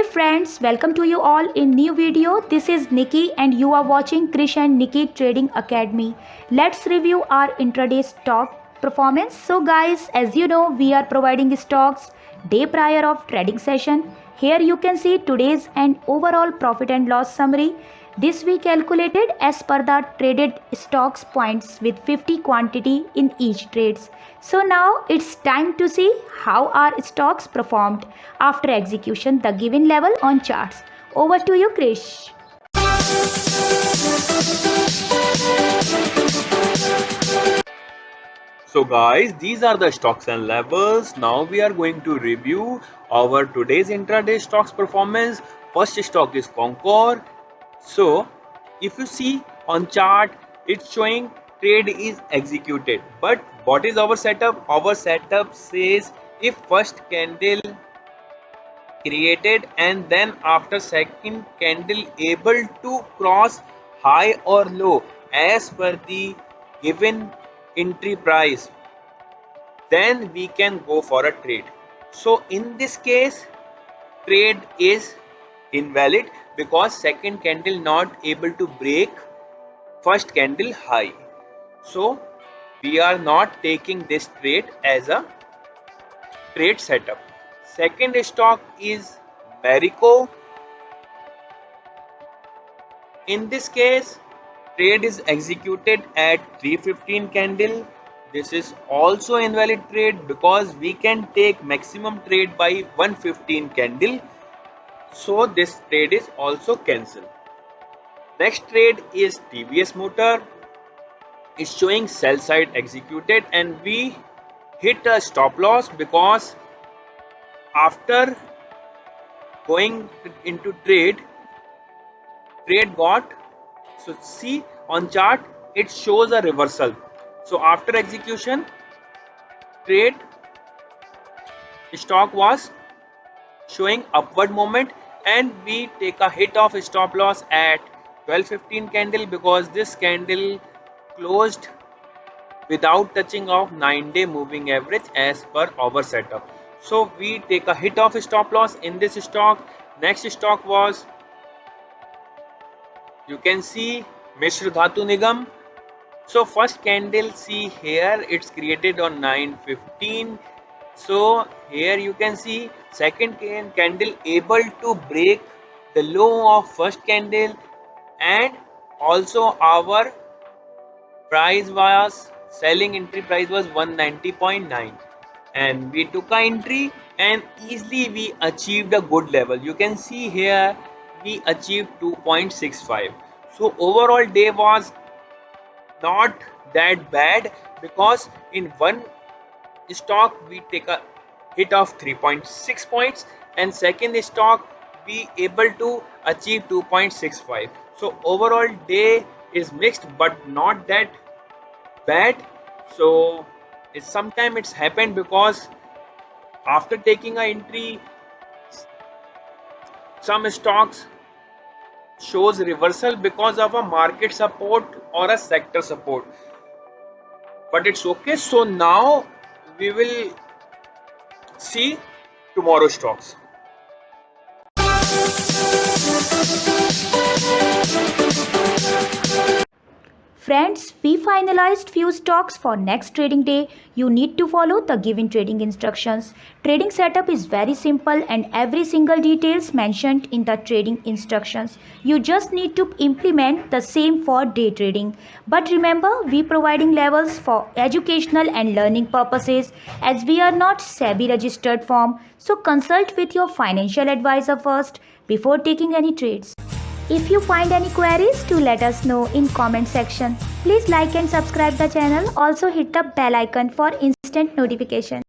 friends, welcome to you all in new video. This is Nikki and you are watching Krish and Nikki Trading Academy. Let's review our intraday stock performance. So guys, as you know, we are providing stocks day prior of trading session. Here you can see today's and overall profit and loss summary. This we calculated as per the traded stocks points with 50 quantity in each trades. So now it's time to see how our stocks performed after execution the given level on charts. Over to you, Krish. So guys, these are the stocks and levels. Now we are going to review our today's intraday stocks performance. First stock is Concor. So if you see on chart, it's showing trade is executed. But what is our setup? Our setup says if first candle created and then after second candle able to cross high or low as per the given entry price, then we can go for a trade. So in this case, trade is invalid because second candle not able to break first candle high. So we are not taking this trade as a trade setup. Second stock is Marico. In this case, trade is executed at 315 candle. This is also invalid trade because we can take maximum trade by 115 candle. So this trade is also cancelled. Next trade is TVS Motor. It's showing sell side executed and we hit a stop loss because after going into trade got, so see on chart it shows a reversal. So after execution, trade stock was showing upward movement and we take a hit of stop loss at 1215 candle because this candle closed without touching of 9-day moving average as per our setup. So we take a hit of stop loss in this stock. Next stock was, you can see Mishra Dhatu Nigam. So first candle, see here it's created on 9:15. So here you can see second candle able to break the low of first candle and also our price was selling entry price was 190.9 and we took a entry and easily we achieved a good level. You can see here we achieved 2.65. So overall day was not that bad because in one stock we take a hit of 3.6 points and second stock we able to achieve 2.65. So overall day is mixed but not that bad. So sometimes it's happened because after taking an entry some stocks shows reversal because of a market support or a sector support, but it's okay. So now we will see tomorrow stocks. Friends, we finalized few stocks for next trading day. You need to follow the given trading instructions. Trading setup is very simple and every single details mentioned in the trading instructions. You just need to implement the same for day trading. But remember, we providing levels for educational and learning purposes as we are not SEBI registered firm. So consult with your financial advisor first before taking any trades. If you find any queries, to let us know in comment section. Please like and subscribe the channel. Also hit the bell icon for instant notification.